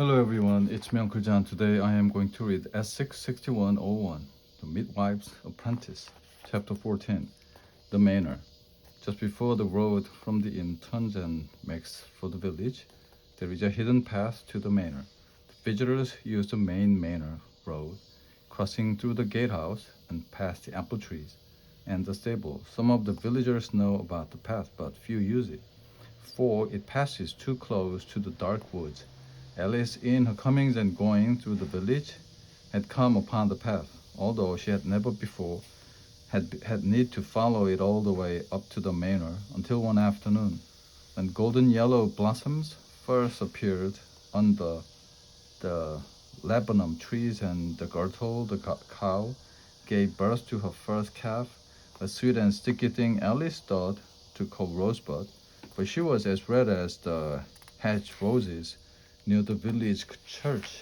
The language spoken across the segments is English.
Hello everyone, it's me Uncle John. Today I am going to read S66101, The Midwife's Apprentice, Chapter 14, The Manor. Just before the road from the inn turns and makes for the village, there is a hidden path to the manor. The visitors use the main manor road, crossing through the gatehouse and past the apple trees and the stable. Some of the villagers know about the path, but few use it, for it passes too close to the dark woods. Alice, in her comings and goings through the village, had come upon the path, although she had never before had need to follow it all the way up to the manor until one afternoon, when golden yellow blossoms first appeared on the laburnum trees and the Gertle, the cow, gave birth to her first calf, a sweet and sticky thing Alice thought to call Rosebud, for she was as red as the hedge roses near the village church.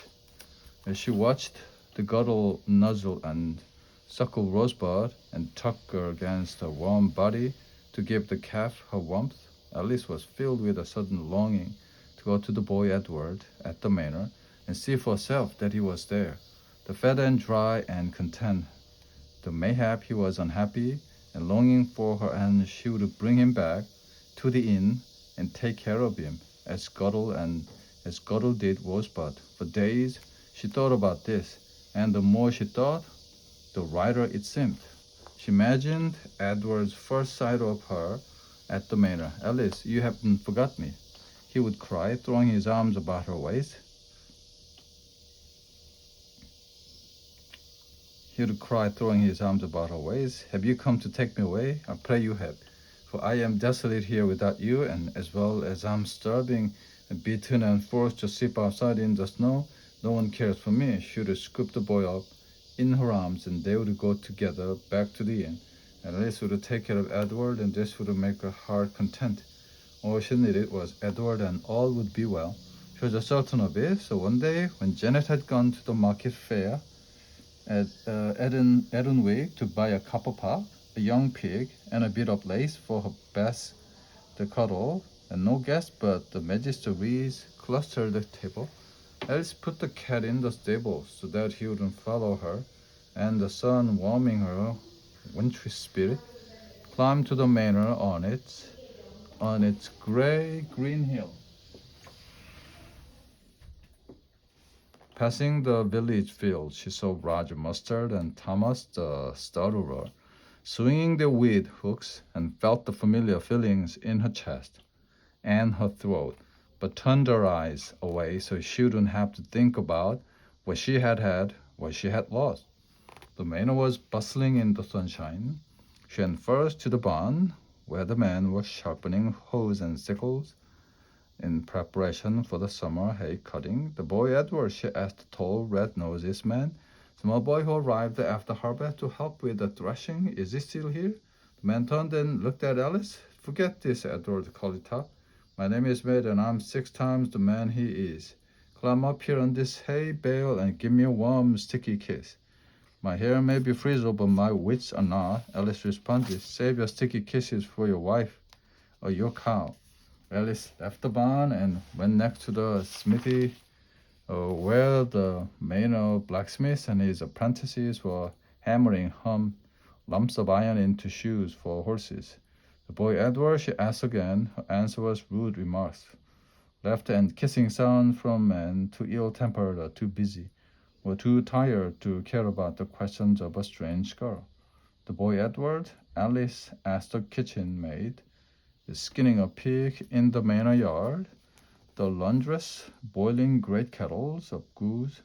As she watched the Gertle nuzzle and suckle Rosebud and tuck her against her warm body to give the calf her warmth, Alice was filled with a sudden longing to go to the boy Edward at the manor and see for herself that he was there, the fat and dry and content, though mayhap he was unhappy and longing for her, and she would bring him back to the inn and take care of him as Gottle did Rosebud. For days she thought about this, and the more she thought, the righter it seemed. She imagined Edward's first sight of her at the manor. "Alice, you haven't forgot me," he would cry, throwing his arms about her waist. "Have you come to take me away? I pray you have, for I am desolate here without you, and as well as I'm starving and beaten and forced to sleep outside in the snow, no one cares for me." She would scoop the boy up in her arms, and they would go together back to the inn, and Alice would take care of Edward, and this would make her heart content. All she needed was Edward, and all would be well. She was certain of it. So one day, when Janet had gone to the market fair at Edinwick to buy a copper pot, a young pig, and a bit of lace for her Bess the cuddle, and no guest but the magistrates clustered the table, Alice put the cat in the stable so that he wouldn't follow her, and the sun, warming her wintry spirit, climbed to the manor on its gray green hill. Passing the village field, she saw Roger Mustard and Thomas the stutterer swinging their weed hooks, and felt the familiar feelings in her chest and her throat, but turned her eyes away so she wouldn't have to think about what she had lost. The manor was bustling in the sunshine. She went first to the barn, where the men were sharpening hoes and sickles in preparation for the summer hay cutting. "The boy Edward?" she asked the tall, red-nosed man, small boy who arrived after harvest to help with the threshing. "Is he still here?" The man turned and looked at Alice. "Forget this, Edward," called out. "My name is Maid, and I'm 6 times the man he is. Climb up here on this hay bale and give me a warm, sticky kiss." "My hair may be frizzled, but my wits are not," Alice responded. "Save your sticky kisses for your wife or your cow." Alice left the barn and went next to the smithy, where the manor blacksmith and his apprentices were hammering lumps of iron into shoes for horses. "The boy Edward?" she asked again. Her answer was rude remarks. Laughter and kissing sound from men too ill-tempered or too busy, or too tired to care about the questions of a strange girl. "The boy Edward?" Alice asked the kitchen maid. "Is skinning a pig in the manor yard, the laundress boiling great kettles of goose,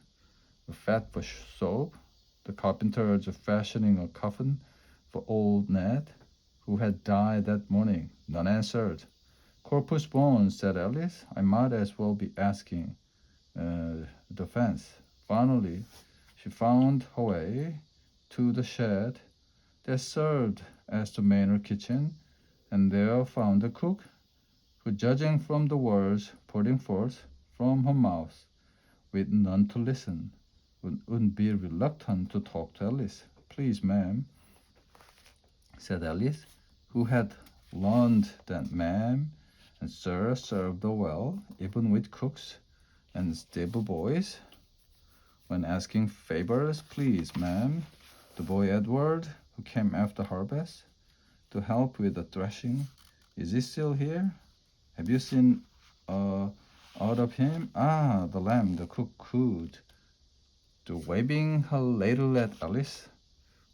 fat for soap, the carpenters fashioning a coffin for old Ned, who had died that morning." None answered. "Corpus bones," said Alice. "I might as well be asking the fence." Finally, she found her way to the shed that served as the manor kitchen, and there found the cook, who, judging from the words pouring forth from her mouth, with none to listen, would be reluctant to talk to Alice. "Please, ma'am," said Alice, who had learned that ma'am and sir served her well, even with cooks. and stable voice. When asking favors, please, ma'am. The boy Edward, who came after harvest to help with the threshing, is he still here? Have you seen uh, aught of him? Ah, the lamb, the cook cooed, to waving her ladle at Alice.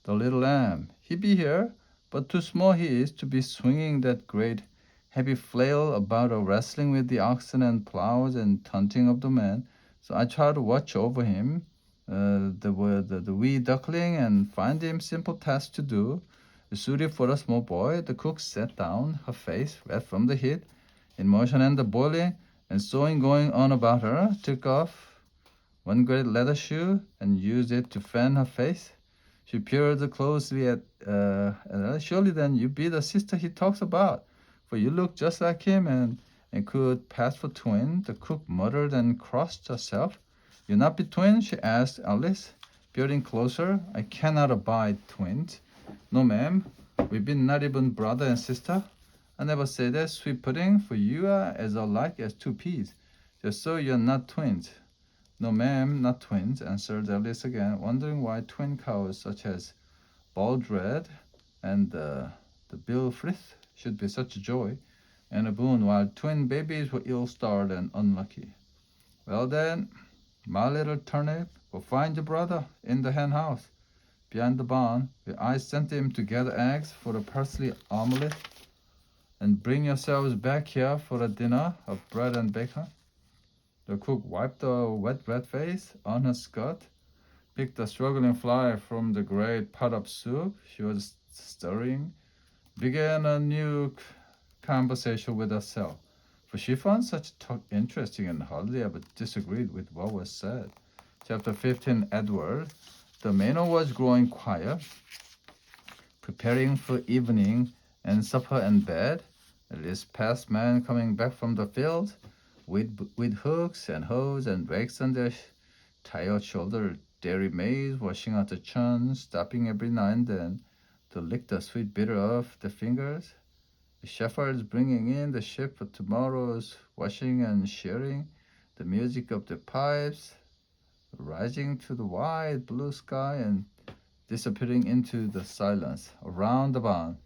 The little lamb, he be here, but too small he is to be swinging that great heavy flail about or wrestling with the oxen and plows and taunting of the men. So I try to watch over him, the wee duckling, and find him simple task to do. Suited for a small boy, the cook sat down, her face red from the heat, in motion and the boiling, and sewing going on about her, took off one great leather shoe and used it to fan her face. She peered closely at surely then you be the sister he talks about, for you look just like him and could pass for twin. The cook muttered and crossed herself. You not be twin? She asked Alice, peering closer. I cannot abide twins. No, ma'am. We've been not even brother and sister. I never say that, sweet pudding, for you are as alike as two peas. Just so you're not twins. No, ma'am, not twins, answered Alice again, wondering why twin cows such as Bald Red and the Bill Frith should be such a joy and a boon, while twin babies were ill-starred and unlucky. Well then, my little turnip, go find your brother in the hen house behind the barn, where I sent him to gather eggs for a parsley omelette, and bring yourselves back here for a dinner of bread and bacon. The cook wiped a wet red face on her skirt, picked a struggling fly from the great pot of soup she was stirring, began a new conversation with herself, for she found such talk interesting and hardly ever disagreed with what was said. Chapter 15, Edward. The manor was growing quiet, preparing for evening and supper and bed. At least past men coming back from the field, with hooks and hoes and rakes on their tired shoulder, dairy maids washing out the churn, stopping every now and then to lick the sweet bitter off the fingers, the shepherds bringing in the sheep for tomorrow's washing and shearing, the music of the pipes rising to the wide blue sky and disappearing into the silence around the barn.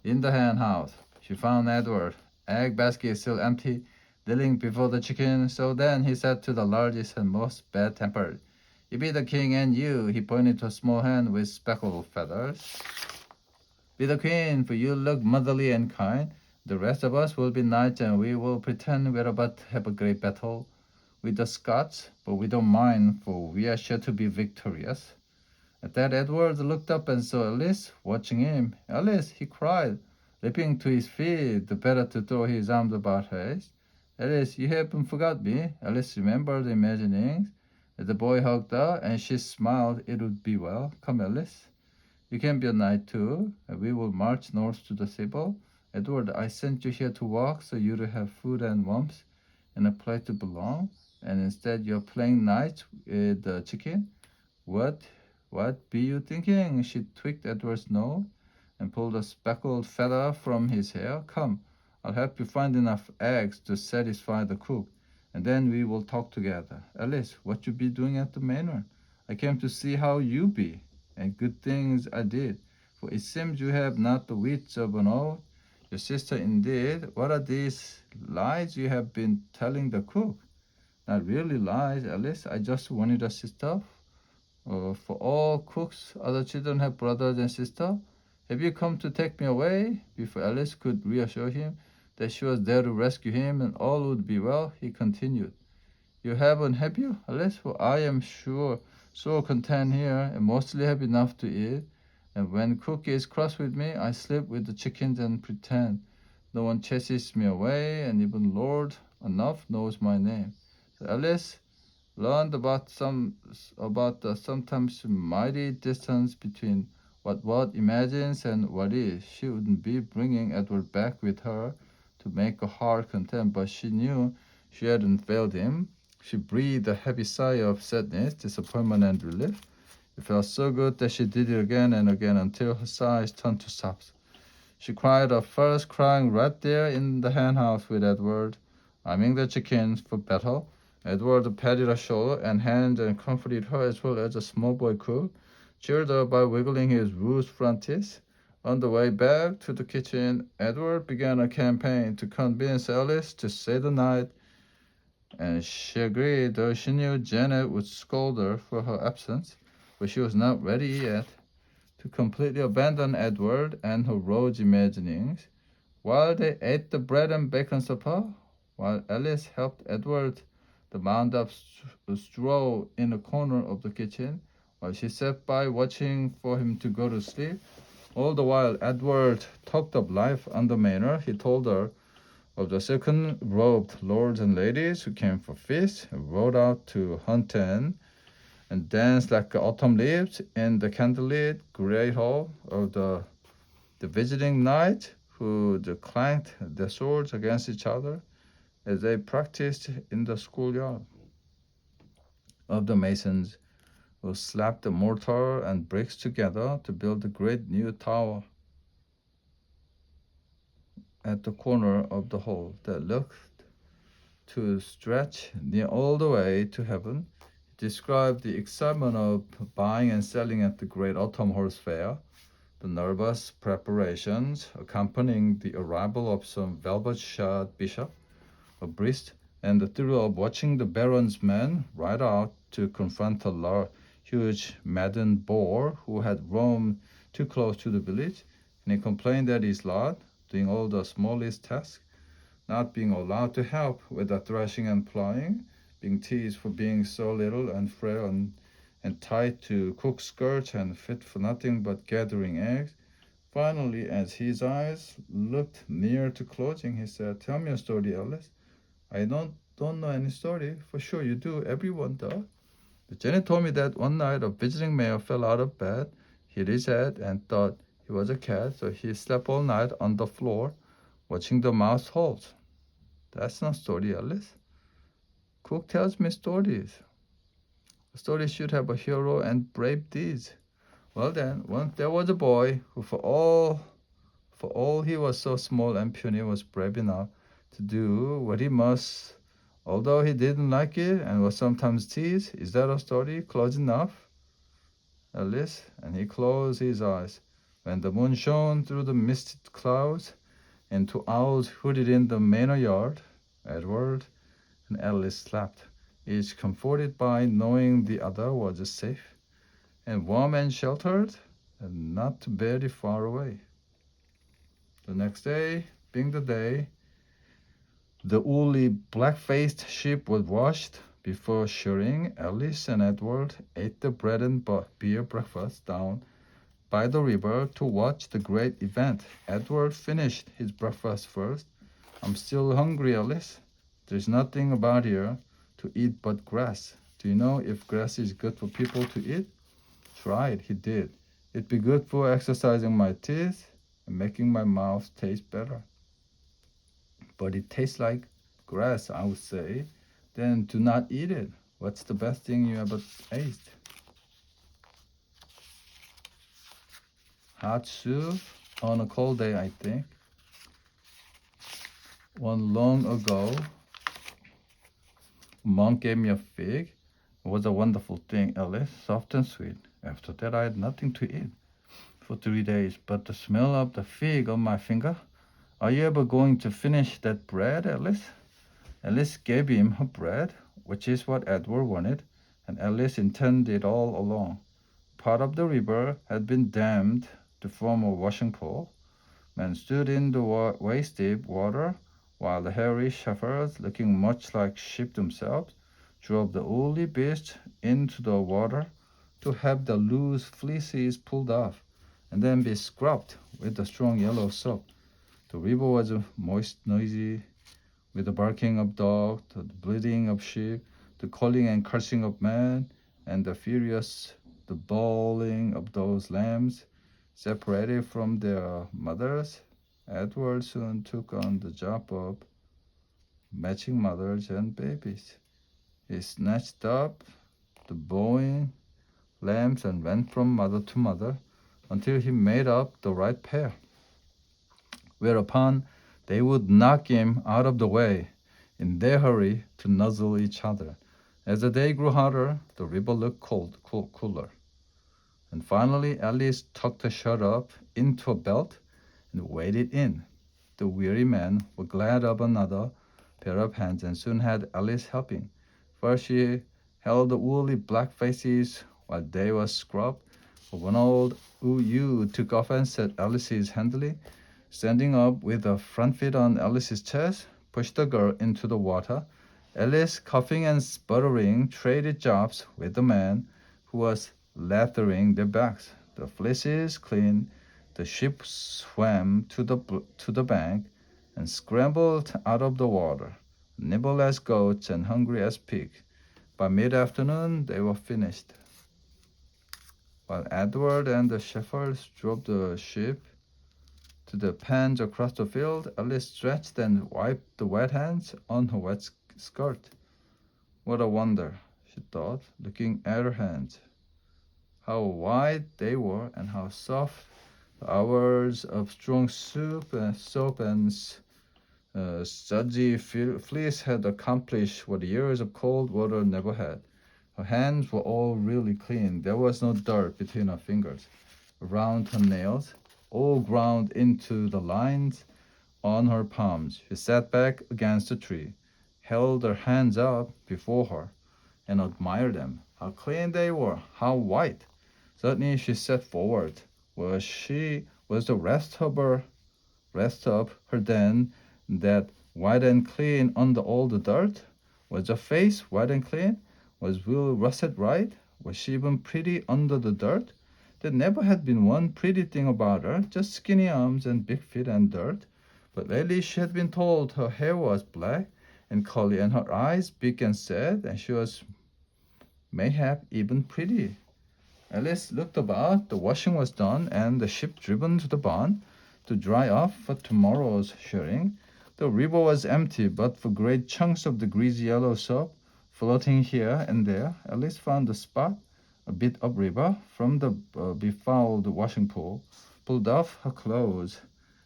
In the hen house, she found Edward, egg basket still empty, kneeling before the chicken. So then he said to the largest and most bad-tempered, "You be the king, and you," he pointed to a small hen with speckled feathers, "be the queen, for you look motherly and kind. The rest of us will be knights, and we will pretend we're about to have a great battle with the Scots, but we don't mind, for we are sure to be victorious." At that Edward looked up and saw Alice watching him. "Alice!" he cried, leaping to his feet, the better to throw his arms about her. "Alice, you haven't forgot me." Alice remembered the imaginings. As the boy hugged her, and she smiled, "It would be well. Come, Alice. You can be a knight too. We will march north to the Sibyl. Edward, I sent you here to walk so you'd have food and warmth and a place to belong. And instead you're playing knight with the chicken. What be you thinking?" She tweaked Edward's nose and pulled a speckled feather from his hair. "Come, I'll help you find enough eggs to satisfy the cook, and then we will talk together. Alice, what you be doing at the manor? I came to see how you be, and good things I did, for it seems you have not the wits of an old. Your sister indeed. What are these lies you have been telling the cook?" "Not really lies, Alice. I just wanted a sister. For all cooks, other children have brothers and sisters. Have you come to take me away?" Before Alice could reassure him that she was there to rescue him and all would be well, he continued, "You haven't, have you, Alice? For I am sure so content here and mostly have enough to eat. And when cook is cross with me, I sleep with the chickens and pretend no one chases me away, and even Lord enough knows my name." So Alice learned about the sometimes mighty distance between what imagines and what is. She wouldn't be bringing Edward back with her to make a heart content, but she knew she hadn't failed him. She breathed a heavy sigh of sadness, disappointment, and relief. It felt so good that she did it again and again until her sighs turned to sobs. She cried her first crying right there in the hen house with Edward, arming the chickens for battle. Edward patted her shoulder and hand and comforted her as well as a small boy could, cheered her by wiggling his rude front teeth. On the way back to the kitchen, Edward began a campaign to convince Alice to stay the night, and she agreed, though she knew Janet would scold her for her absence, but she was not ready yet to completely abandon Edward and her rose imaginings. While they ate the bread and bacon supper, while Alice helped Edward the mound up straw in a corner of the kitchen, while she sat by watching for him to go to sleep, all the while Edward talked of life on the manor. He told her of the silken-robed lords and ladies who came for feasts, and rode out to hunt and danced like autumn leaves in the candlelit great hall of the visiting knights who clanked their swords against each other as they practiced in the schoolyard, of the masons who slapped the mortar and bricks together to build the great new tower at the corner of the hall that looked to stretch near all the way to heaven. He described the excitement of buying and selling at the great autumn horse fair, the nervous preparations accompanying the arrival of some velvet-shod bishop, a priest, and the thrill of watching the baron's men ride out to confront a huge maddened boar who had roamed too close to the village, and he complained that his lot, doing all the smallest tasks, not being allowed to help with the threshing and plowing, being teased for being so little and frail and tied to cook's skirts and fit for nothing but gathering eggs. Finally, as his eyes looked near to closing, he said, "Tell me a story, Alice. I don't know any story. For sure you do. Everyone does." But Jenny told me that one night a visiting mayor fell out of bed, hit his head, and thought he was a cat, so he slept all night on the floor, watching the mouse holes. That's not story, Alice. Cook tells me stories. A story should have a hero and brave deeds. Well then, once there was a boy who, for all he was so small and puny, was brave enough to do what he must, although he didn't like it and was sometimes teased. Is that a story close enough, Alice? And he closed his eyes. When the moon shone through the misted clouds, and two owls hooted in the manor yard, Edward and Alice slept, each comforted by knowing the other was safe and warm and sheltered and not very far away. The next day, being the day the woolly black-faced sheep was washed, before shearing, Alice and Edward ate the bread and beer breakfast down by the river to watch the great event. Edward finished his breakfast first. "I'm still hungry, Alice. There's nothing about here to eat but grass. Do you know if grass is good for people to eat?" "Try it," he did. "It'd be good for exercising my teeth and making my mouth taste better." "But it tastes like grass," I would say. "Then do not eat it. What's the best thing you ever ate?" Hot soup on a cold day, I think. One long ago, a monk gave me a fig. It was a wonderful thing, Alice, soft and sweet. After that, I had nothing to eat for 3 days but the smell of the fig on my finger. "Are you ever going to finish that bread, Alice?" Alice gave him her bread, which is what Edward wanted, and Alice intended it all along. Part of the river had been dammed to form a washing pole. Men stood in the waist-deep water, while the hairy shepherds, looking much like sheep themselves, drove the woolly beasts into the water to have the loose fleeces pulled off, and then be scrubbed with the strong yellow soap. The river was moist, noisy, with the barking of dogs, the bleating of sheep, the calling and cursing of men, and the bawling of those lambs separated from their mothers. Edward soon took on the job of matching mothers and babies. He snatched up the bowing lambs and went from mother to mother until he made up the right pair, whereupon they would knock him out of the way. in their hurry to nuzzle each other. As the day grew hotter, the river looked cooler. And finally, Alice tucked her shirt up into a belt and waded in. The weary men were glad of another pair of hands and soon had Alice helping. First she held the woolly black faces while they were scrubbed. But when old ewe took offense at Alice's handling, standing up with the front feet on Alice's chest, pushed the girl into the water. Alice, coughing and sputtering, traded jobs with the man who was lathering their backs. The fleeces clean, the ship swam to the bank and scrambled out of the water, nimble as goats and hungry as pigs. By mid-afternoon, they were finished. While Edward and the shepherds drove the ship to the pens across the field, Alice stretched and wiped the wet hands on her wet skirt. What a wonder, she thought, looking at her hands. How white they were and how soft. The hours of strong soap and sudsy fleece had accomplished what years of cold water never had. Her hands were all really clean. There was no dirt between her fingers, around her nails, all ground into the lines on her palms. She sat back against a tree, held her hands up before her, and admired them. How clean they were, how white. Suddenly she sat forward. Was the rest of her then that white and clean under all the dirt? Was her face white and clean? Was Will Russet right? Was she even pretty under the dirt? There never had been one pretty thing about her, just skinny arms and big feet and dirt. But lately she had been told her hair was black and curly and her eyes big and sad, and she was mayhap even pretty. Alice looked about. The washing was done and the ship driven to the barn to dry off for tomorrow's shearing. The river was empty, but for great chunks of the greasy yellow soap floating here and there. Alice found a spot a bit upriver from the befouled washing pool, pulled off her clothes,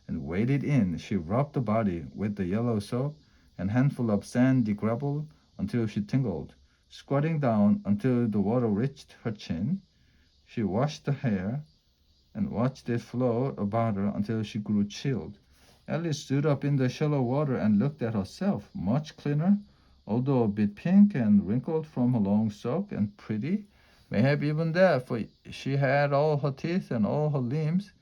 and waded in. She rubbed the body with the yellow soap and handful of sandy gravel until she tingled, squatting down until the water reached her chin. She washed the hair and watched it float about her until she grew chilled. Alice stood up in the shallow water and looked at herself, much cleaner, although a bit pink and wrinkled from her long soak, and pretty, mayhap even that, for she had all her teeth and all her limbs,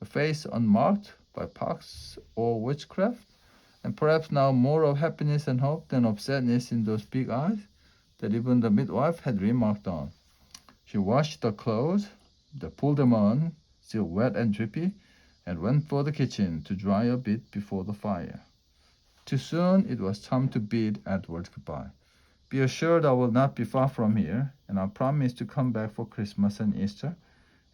a face unmarked by pox or witchcraft, and perhaps now more of happiness and hope than of sadness in those big eyes that even the midwife had remarked on. She washed the clothes, pulled them on, still wet and drippy, and went for the kitchen to dry a bit before the fire. Too soon it was time to bid Edward goodbye. Be assured I will not be far from here, and I promise to come back for Christmas and Easter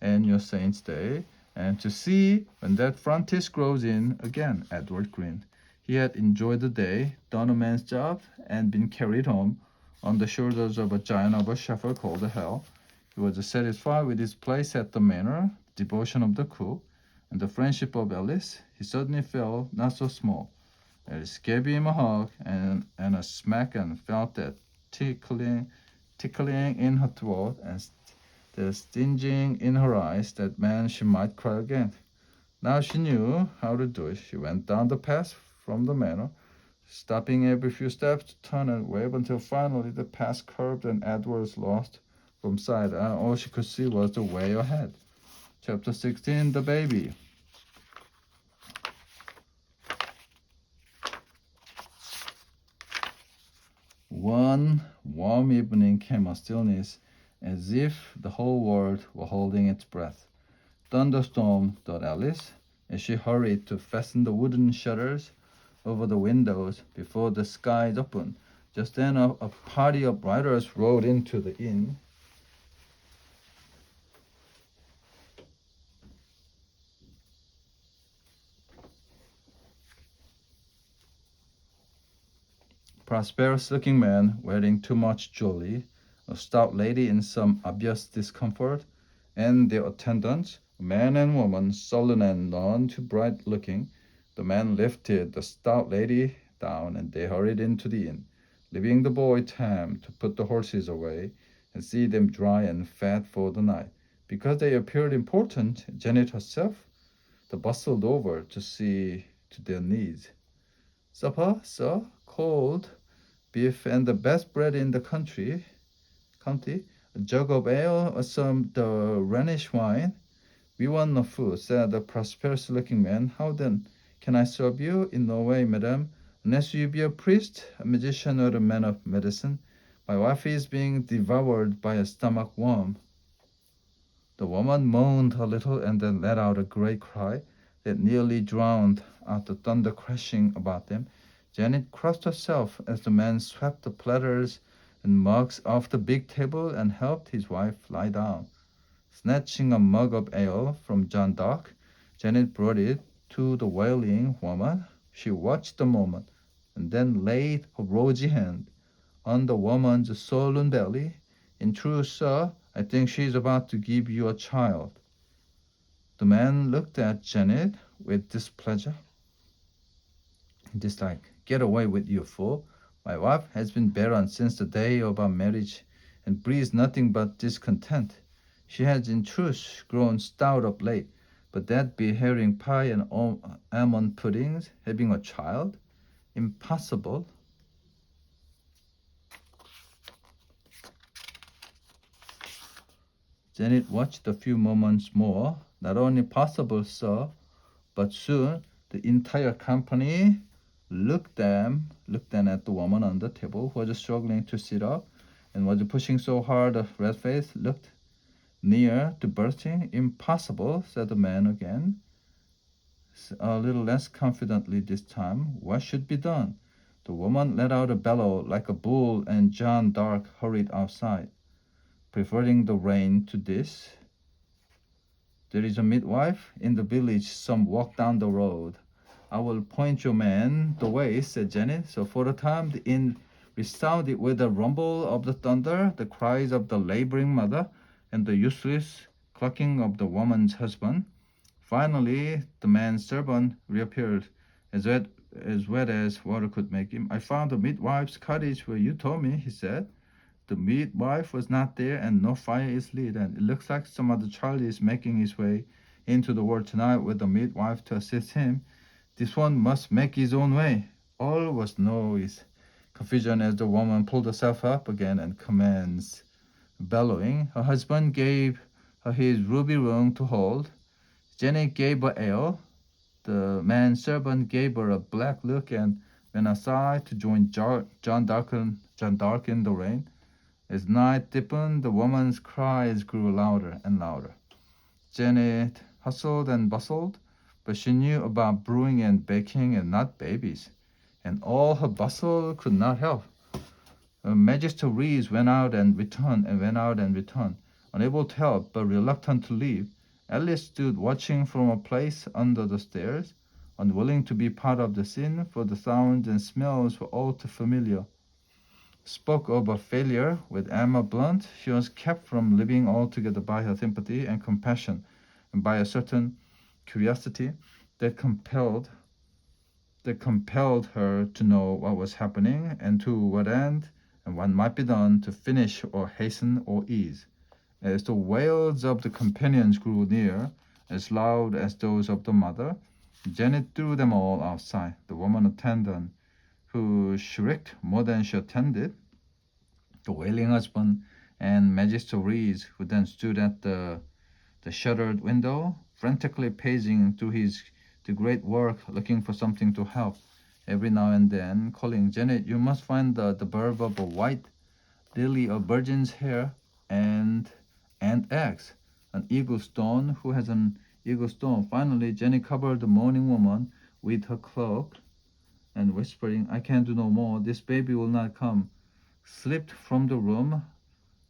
and your Saint's Day, and to see when that Apprentice grows in again. Edward grinned. He had enjoyed the day, done a man's job, and been carried home on the shoulders of a giant of a shepherd called Hell. He was satisfied with his place at the manor, the devotion of the cook, and the friendship of Alice. He suddenly felt not so small. Alice gave him a hug and a smack and felt that tickling in her throat and the stinging in her eyes that meant she might cry again. Now she knew how to do it. She went down the path from the manor, stopping every few steps to turn and wave until finally the path curved and Edward was lost from sight, and all she could see was the way ahead. Chapter 16, The Baby. One warm evening came a stillness, as if the whole world were holding its breath. Thunderstorm, thought Alice, as she hurried to fasten the wooden shutters over the windows before the skies opened. Just then a party of riders rode into the inn. Prosperous-looking man wearing too much jewelry, a stout lady in some obvious discomfort, and their attendants, a man and woman, sullen and none too bright-looking. The man lifted the stout lady down, and they hurried into the inn, leaving the boy time to put the horses away and see them dry and fed for the night. Because they appeared important, Janet herself bustled over to see to their needs. Supper, sir, cold beef and the best bread in the county, a jug of ale, some the Rhenish wine. We want no food, said the prosperous-looking man. How then can I serve you? In no way, madam, unless you be a priest, a magician, or a man of medicine. My wife is being devoured by a stomach worm. The woman moaned a little and then let out a great cry that nearly drowned out the thunder crashing about them. Janet crossed herself as the man swept the platters and mugs off the big table and helped his wife lie down. Snatching a mug of ale from John Dark, Janet brought it to the wailing woman. She watched a moment and then laid her rosy hand on the woman's swollen belly. In truth, sir, I think she is about to give you a child. The man looked at Janet with displeasure. Dislike. Get away with you, fool. My wife has been barren since the day of our marriage and breathes nothing but discontent. She has in truth grown stout of late, but that be herring pie and almond puddings, having a child? Impossible. Janet watched a few moments more. Not only possible, sir, but soon the entire company looked then at the woman on the table who was struggling to sit up and was pushing so hard her red face looked near to bursting. Impossible, said the man again, a little less confidently this time. What should be done? The woman let out a bellow like a bull, and John Dark hurried outside. Preferring the rain to this, there is a midwife in the village some walk down the road. I will point your man the way, said Janet. So for the time the inn resounded with the rumble of the thunder, the cries of the laboring mother, and the useless clucking of the woman's husband. Finally, the man's servant reappeared, as wet as water could make him. I found the midwife's cottage where you told me, he said. The midwife was not there, and no fire is lit, and it looks like some other child is making his way into the world tonight with the midwife to assist him. This one must make his own way. All was noise, confusion as the woman pulled herself up again and commenced bellowing. Her husband gave her his ruby ring to hold. Janet gave her ale. The man servant gave her a black look and went aside to join John Dark in the rain. As night deepened, the woman's cries grew louder and louder. Janet hustled and bustled, but she knew about brewing and baking and not babies, and all her bustle could not help. Magister Rees went out and returned and went out and returned, unable to help but reluctant to leave. Alice stood watching from a place under the stairs, unwilling to be part of the scene, for the sounds and smells were all too familiar. Spoke of a failure with Emma Blunt, she was kept from living altogether by her sympathy and compassion, and by a certain curiosity that compelled her to know what was happening and to what end and what might be done to finish or hasten or ease. As the wails of the companions grew near, as loud as those of the mother, Janet threw them all outside. The woman attendant, who shrieked more than she attended, the wailing husband, and Magister Rees, who then stood at the shuttered window, frantically pacing through the great work, looking for something to help. Every now and then, calling, Janet, you must find the bulb of a white lily of virgin's hair and eggs. An eagle stone, who has an eagle stone? Finally, Janet covered the mourning woman with her cloak and whispering, I can do no more. This baby will not come. Slipped from the room.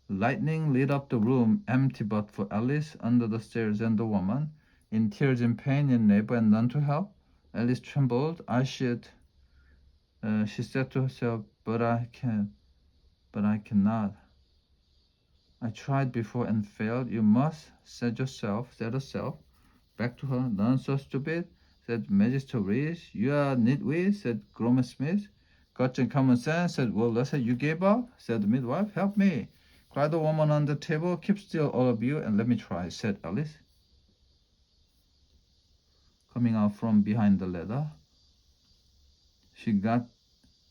Lightning lit up the room, empty but for Alice under the stairs and the woman, in tears, in pain, in labor, and none to help. Alice trembled. She said to herself, but I cannot. I tried before and failed. You must, said herself, back to her. None so stupid, said Magister Reese. You are nitwit, said Gromer Smith. Got your common sense, said Will Lesser. You gave up, said the midwife. Help me, cried the woman on the table. Keep still, all of you, and let me try, said Alice, coming out from behind the ladder. She got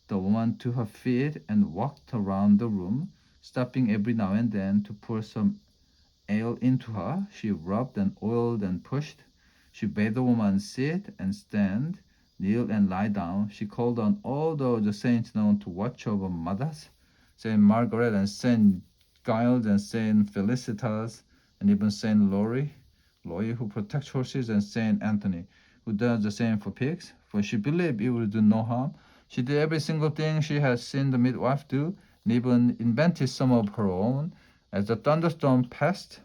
the woman to her feet and walked around the room, stopping every now and then to pour some ale into her. She rubbed and oiled and pushed. She bade the woman sit and stand, kneel and lie down. She called on all those saints known to watch over mothers, Saint Margaret and Saint Giles and Saint Felicitas, and even Saint Loy, who protects horses, and Saint Anthony, who does the same for pigs. For she believed it would do no harm. She did every single thing she had seen the midwife do, and even invented some of her own. As the thunderstorm passed,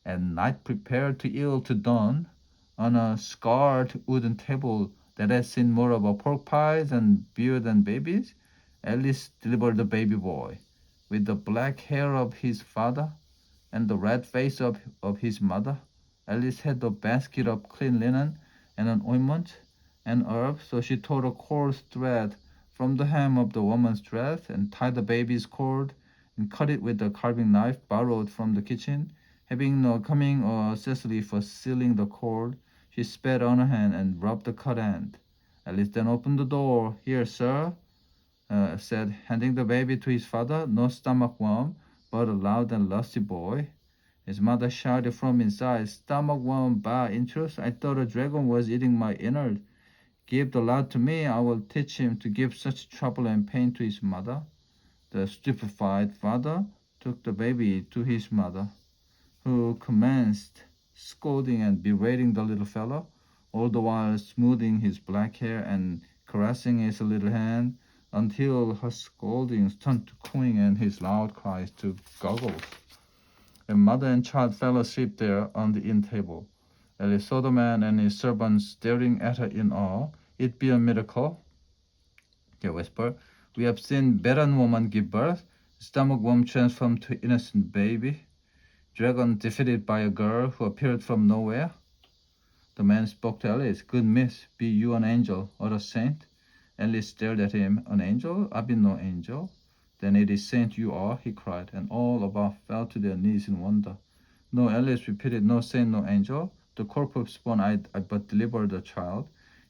and night prepared to yield to dawn, on a scarred wooden table that had seen more of a pork pies and beer than babies, Alice delivered the baby boy, with the black hair of his father and the red face of his mother. Alice had a basket of clean linen and an ointment and herbs, so she tore a coarse thread from the hem of the woman's dress and tied the baby's cord and cut it with a carving knife borrowed from the kitchen. Having no coming or Cecily for sealing the cord, she spat on her hand and rubbed the cut end. Alice then opened the door. Here, sir, said, handing the baby to his father. No stomach worm, but a loud and lusty boy. His mother shouted from inside, Stomach worm, bah, in truth, I thought a dragon was eating my innards. Give the lad to me, I will teach him to give such trouble and pain to his mother. The stupefied father took the baby to his mother, who commenced scolding and berating the little fellow, all the while smoothing his black hair and caressing his little hand, until her scoldings turned to cooing and his loud cries to goggles. And mother and child fell asleep there on the inn table. Alice saw the man and his servants staring at her in awe. It be a miracle, they whispered. We have seen barren woman give birth, stomach worm transformed to innocent baby, dragon defeated by a girl who appeared from nowhere. The man spoke to Alice. Good miss, be you an angel or a saint? Alice stared at him. An angel? I be no angel. Then it is saint you are, he cried, and all above fell to their knees in wonder. No, Alice repeated, no saint, no angel. The corpse born I but delivered a child.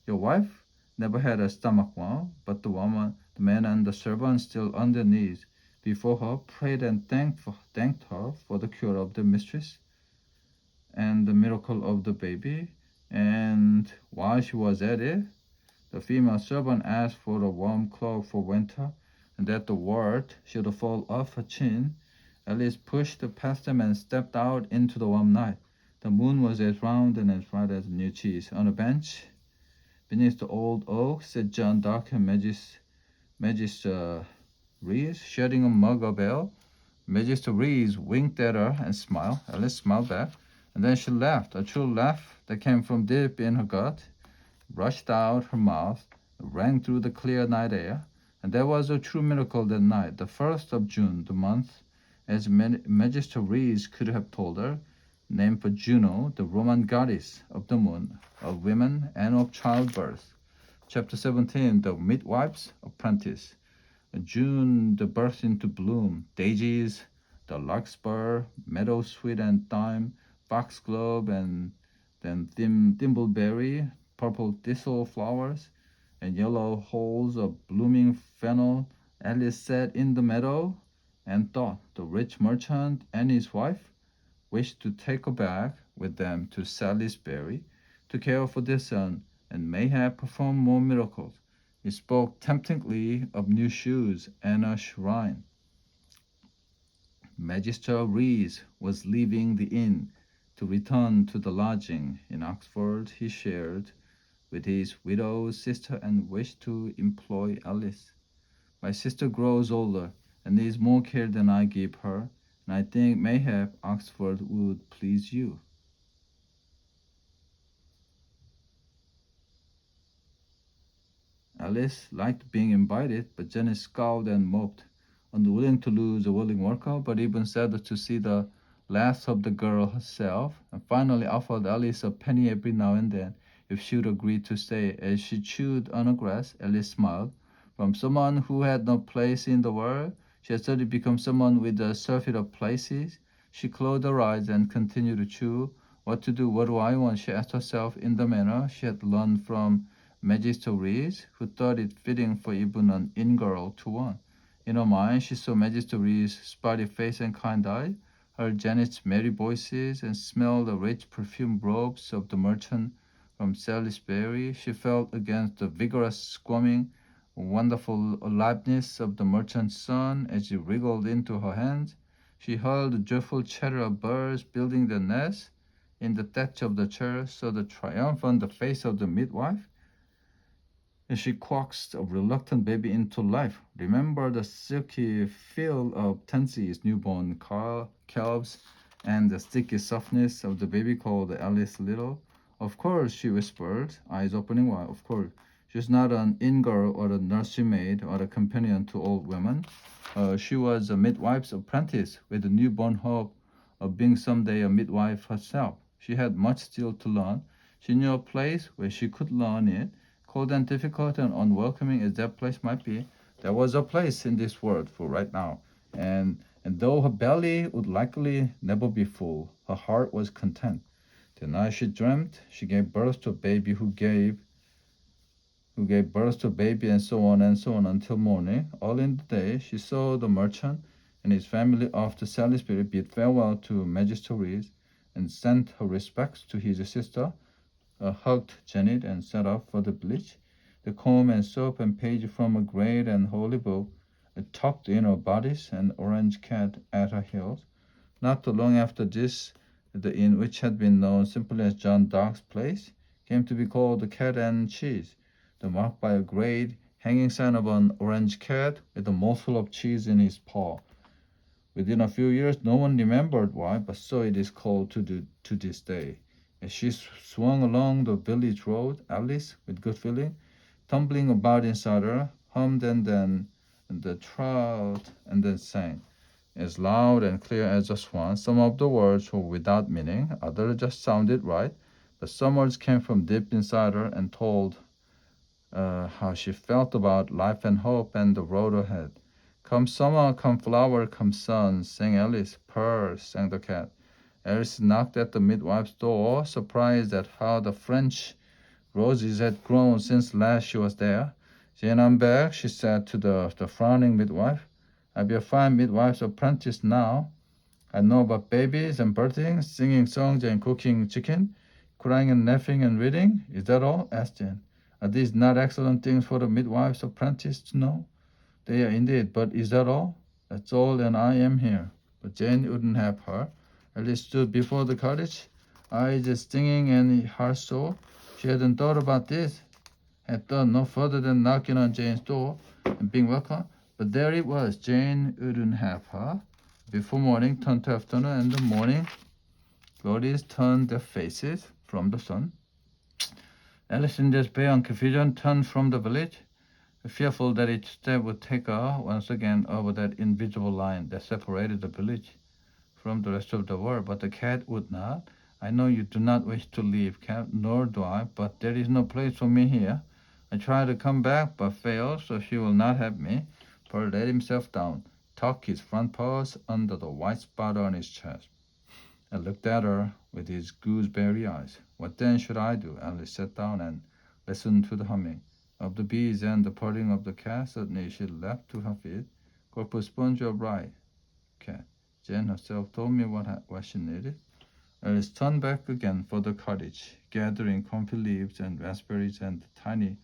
Your wife never had a stomach worm, but the woman, the man and the servant still on their knees before her prayed and thanked her for the cure of the mistress and the miracle of the baby. And while she was at it, the female servant asked for a warm cloak for winter, and that the word should fall off her chin. Alice pushed past them and stepped out into the warm night. The moon was as round and as bright as new cheese. On a bench beneath the old oak sat John Dark and Magister Reese, sharing a mug of ale. Magister Reese winked at her and smiled. Alice smiled back, and then she laughed, a true laugh that came from deep in her gut, rushed out her mouth, rang through the clear night air. And there was a true miracle that night, the 1st of June, the month, as Magister Reese could have told her, named for Juno, the Roman goddess of the moon, of women, and of childbirth. Chapter 17, The Midwife's Apprentice. June, the burst into bloom, daisies, the larkspur, meadow sweet and thyme, foxglove, and then thimbleberry, purple thistle flowers, and yellow holes of blooming fennel. Alice sat in the meadow and thought the rich merchant and his wife wished to take her back with them to Salisbury to care for their son and mayhap perform more miracles. He spoke temptingly of new shoes and a shrine. Magister Rees was leaving the inn to return to the lodging in Oxford he shared with his widowed sister and wished to employ Alice. My sister grows older and needs more care than I give her, and I think mayhap Oxford would please you. Alice liked being invited, but Jenny scowled and moped, unwilling to lose a willing worker, but even sadder to see the last of the girl herself, and finally offered Alice a penny every now and then if she would agree to stay. As she chewed on her grass, Alice smiled. From someone who had no place in the world, she had suddenly become someone with a surfeit of places. She closed her eyes and continued to chew. What to do? What do I want? She asked herself in the manner she had learned from Magister Reese, who thought it fitting for even an in-girl to want. In her mind, she saw Magister Reese's spotty face and kind eye, heard Janet's merry voices, and smelled the rich perfumed robes of the merchant from Salisbury. She felt against the vigorous squirming, wonderful aliveness of the merchant's son as he wriggled into her hands. She heard the joyful chatter of birds building their nests in the thatch of the chair, saw the triumph on the face of the midwife, and she coaxed a reluctant baby into life. Remember the silky feel of Tensi's newborn calves and the sticky softness of the baby called Alice Little? Of course, she whispered, eyes opening wide. Of course. She's not an in-girl or a nursery maid or a companion to old women. She was a midwife's apprentice with a newborn hope of being someday a midwife herself. She had much still to learn. She knew a place where she could learn it. Cold and difficult and unwelcoming as that place might be, there was a place in this world for right now. And though her belly would likely never be full, her heart was content. The night she dreamt, she gave birth to a baby who gave birth to a baby and so on until morning. All in the day, she saw the merchant and his family off to Salisbury bid farewell to Magister Reese and sent her respects to his sister, hugged Janet and set off for the village. The comb and soap and page from a great and holy book tucked in her bodice, an orange cat at her heels. Not too long after this, the inn, which had been known simply as John Dark's place, came to be called the Cat and Cheese, the marked by a great hanging sign of an orange cat with a morsel of cheese in his paw. Within a few years, no one remembered why, but so it is called to this day. As she swung along the village road, Alice, with good feeling, tumbling about inside her, hummed and the trout and then sang, as loud and clear as a swan. Some of the words were without meaning, others just sounded right, but some words came from deep inside her and told how she felt about life and hope and the road ahead. Come summer, come flower, come sun, sang Alice. Purr, sang the cat. Alice knocked at the midwife's door, surprised at how the French roses had grown since last she was there. Jane, I'm back, she said to the frowning midwife. I'll be a fine midwife's apprentice now. I know about babies and birthing, singing songs and cooking chicken, crying and laughing and reading. Is that all? Asked Jane. Are these not excellent things for the midwife's apprentice to know? They are indeed, but is that all? That's all, and I am here. But Jane wouldn't have her. Alice stood before the cottage, eyes stinging and heart sore. She hadn't thought about this, had thought no further than knocking on Jane's door and being welcome. But there it was. Jane wouldn't have her. Before morning turned to afternoon, and the morning glories turned their faces from the sun. Alice, in despair and confusion, turned from the village, fearful that each step would take her once again over that invisible line that separated the village from the rest of the world. But the cat would not. I know you do not wish to leave, cat, nor do I, but there is no place for me here. I try to come back, but fail, so she will not have me. Pearl let himself down, tucked his front paws under the white spot on his chest, and looked at her with his gooseberry eyes. What then should I do? Alice sat down and listened to the humming of the bees and the purring of the cat. Suddenly she leapt to her feet. Corpus sponge, you're right, cat. Jane herself told me what she needed. Alice turned back again for the cottage, gathering comfy leaves and raspberries and the tiny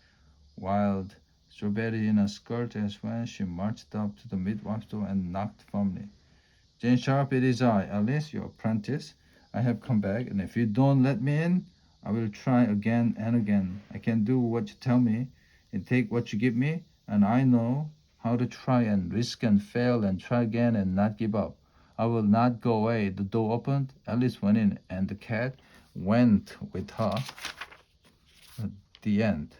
wild strawberry in her skirt as when she marched up to the midwife's door and knocked firmly. Jane Sharp, it is I, Alice, your apprentice. I have come back, and if you don't let me in, I will try again and again. I can do what you tell me and take what you give me, and I know how to try and risk and fail and try again and not give up. I will not go away. The door opened, Alice went in, and the cat went with her. The end.